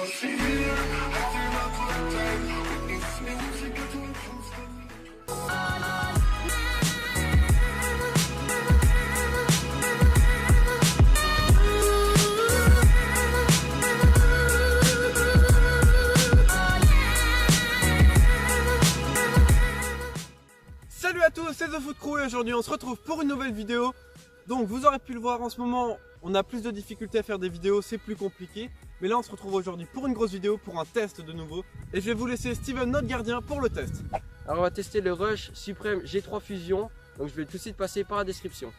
Salut à tous, c'est The Foot Crew et aujourd'hui on se retrouve pour une nouvelle vidéo. Donc vous aurez pu le voir, en ce moment on a plus de difficultés à faire des vidéos, c'est plus compliqué. Mais là on se retrouve aujourd'hui pour une grosse vidéo, pour un test de nouveau. Et je vais vous laisser Steven, notre gardien, pour le test. Alors on va tester le Rush Supreme G3 Fusion. Donc je vais tout de suite passer par la description.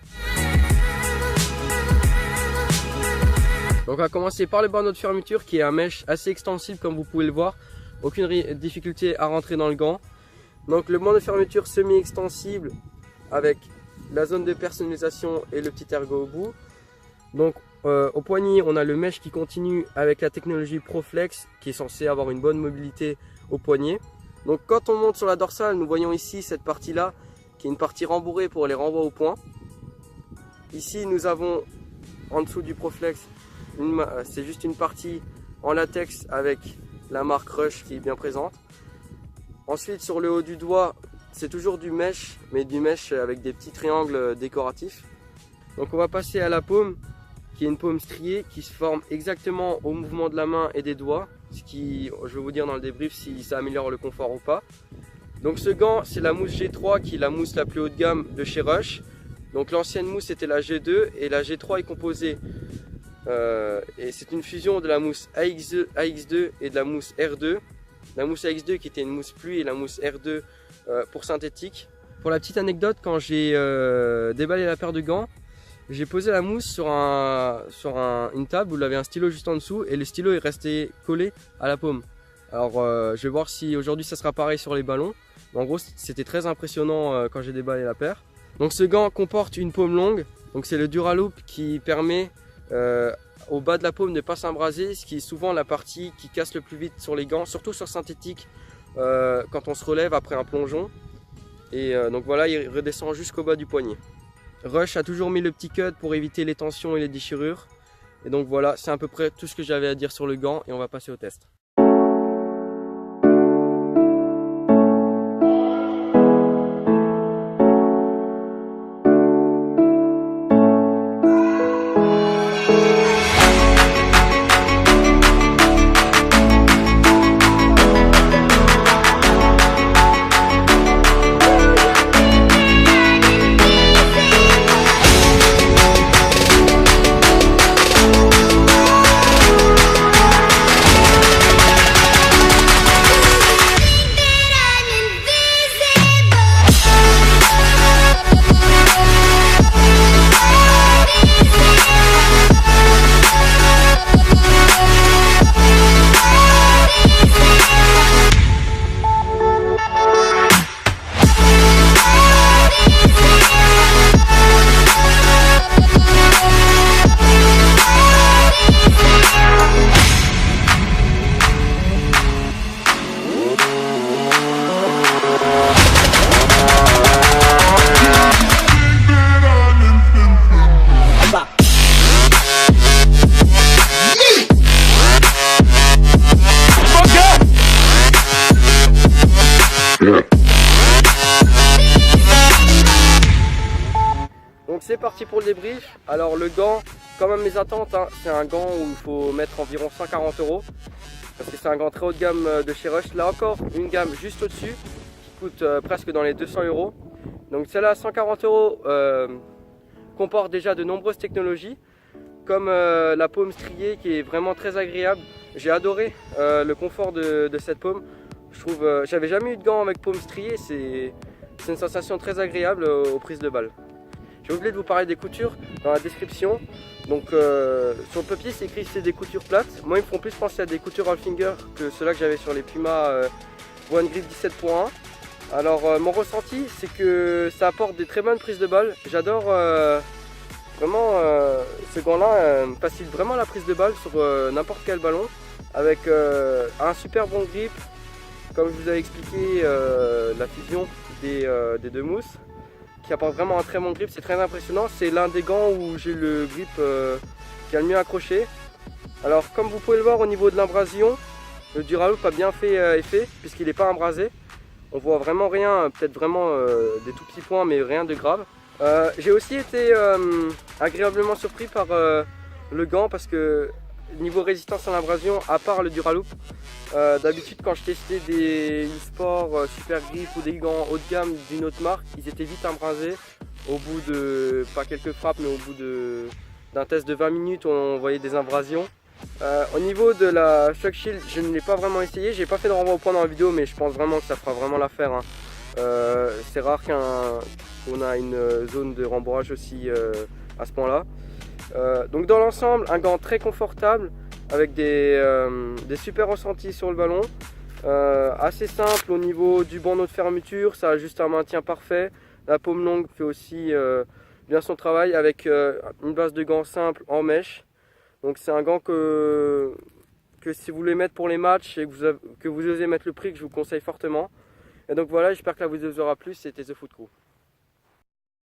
Donc on va commencer par le bandeau de fermeture qui est un mesh assez extensible comme vous pouvez le voir. Aucune difficulté à rentrer dans le gant. Donc le bandeau de fermeture semi-extensible avec la zone de personnalisation et le petit ergot au bout. Donc au poignet on a le mesh qui continue avec la technologie ProFlex qui est censé avoir une bonne mobilité au poignet. Donc quand on monte sur la dorsale, nous voyons ici cette partie là qui est une partie rembourrée pour les renvois au point. Ici nous avons en dessous du ProFlex, c'est juste une partie en latex avec la marque Rush qui est bien présente. Ensuite sur le haut du doigt, c'est toujours du mesh, mais du mesh avec des petits triangles décoratifs. Donc on va passer à la paume, qui est une paume striée qui se forme exactement au mouvement de la main et des doigts. Ce qui, je vais vous dire dans le débrief si ça améliore le confort ou pas. Donc ce gant, c'est la mousse G3 qui est la mousse la plus haut de gamme de chez Rush. Donc l'ancienne mousse c'était la G2 et la G3 est composée et c'est une fusion de la mousse AX2 et de la mousse R2. La mousse AX2 qui était une mousse pluie et la mousse R2 pour synthétique. Pour la petite anecdote, quand j'ai déballé la paire de gants, j'ai posé la mousse sur une table où il y avait un stylo juste en dessous et le stylo est resté collé à la paume. Alors je vais voir si aujourd'hui ça sera pareil sur les ballons. Mais en gros c'était très impressionnant quand j'ai déballé la paire. Donc ce gant comporte une paume longue, donc c'est le Duraloop qui permet au bas de la paume de ne pas s'embraser, ce qui est souvent la partie qui casse le plus vite sur les gants, surtout sur synthétique quand on se relève après un plongeon. Et donc voilà, il redescend jusqu'au bas du poignet. Rush a toujours mis le petit cut pour éviter les tensions et les déchirures. Et donc voilà, c'est à peu près tout ce que j'avais à dire sur le gant et on va passer au test. Donc c'est parti pour le débrief. Alors le gant, comme à mes attentes, hein, c'est un gant où il faut mettre environ 140 €. Parce que c'est un gant très haut de gamme de chez Rush. Là encore, une gamme juste au-dessus qui coûte presque dans les 200 €. Donc celle-là, 140 € comporte déjà de nombreuses technologies. Comme la paume striée qui est vraiment très agréable. J'ai adoré le confort de cette paume. Je trouve, j'avais jamais eu de gant avec paume striée, c'est une sensation très agréable aux prises de balle. J'ai oublié de vous parler des coutures dans la description. Donc sur le papier c'est écrit que c'est des coutures plates. Moi ils me font plus penser à des coutures all finger que ceux-là que j'avais sur les Puma One Grip 17.1. Alors mon ressenti c'est que ça apporte des très bonnes prises de balle. J'adore vraiment ce gant-là me facilite vraiment la prise de balle sur n'importe quel ballon. Avec un super bon grip. Comme je vous avais expliqué, la fusion des deux mousses qui apporte vraiment un très bon grip, c'est très impressionnant. C'est l'un des gants où j'ai le grip qui a le mieux accroché. Alors comme vous pouvez le voir au niveau de l'abrasion, le Duraloop a bien fait effet puisqu'il n'est pas embrasé. On voit vraiment rien, peut-être vraiment des tout petits points mais rien de grave. J'ai aussi été agréablement surpris par le gant parce que niveau résistance à l'abrasion, à part le Duraloop, d'habitude quand je testais des e-sport super grip ou des gants haut de gamme d'une autre marque, ils étaient vite embrasés au bout de, pas quelques frappes, mais au bout d'un test de 20 minutes on voyait des abrasions. Au niveau de la Shock Shield, je ne l'ai pas vraiment essayé, j'ai pas fait de renvoi au point dans la vidéo mais je pense vraiment que ça fera vraiment l'affaire. Hein. C'est rare qu'on a une zone de rembourrage aussi à ce point là. Donc dans l'ensemble, un gant très confortable avec des super ressentis sur le ballon, assez simple au niveau du bandeau de fermeture, ça a juste un maintien parfait. La paume longue fait aussi bien son travail avec une base de gants simple en mèche. Donc c'est un gant que si vous voulez mettre pour les matchs et que vous osez mettre le prix, que je vous conseille fortement. Et donc voilà, j'espère que la vidéo vous aura plu, c'était The Foot Crew.